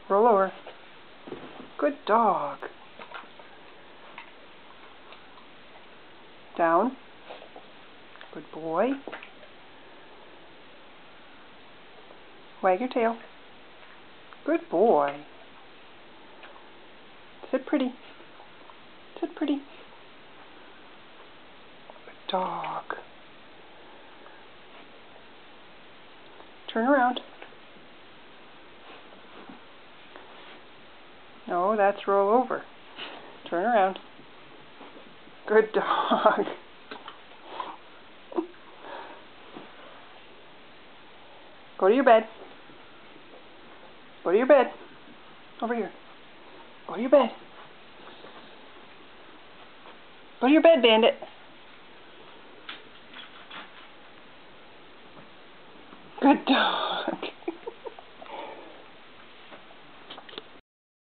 Roll over. Good dog. Down. Good boy. Wag your tail. Good boy. Sit pretty. Sit pretty. Good dog. Turn around. No, that's roll over. Turn around. Good dog. Go to your bed. Go to your bed. Over here. Go to your bed. Go to your bed, Bandit. Good dog.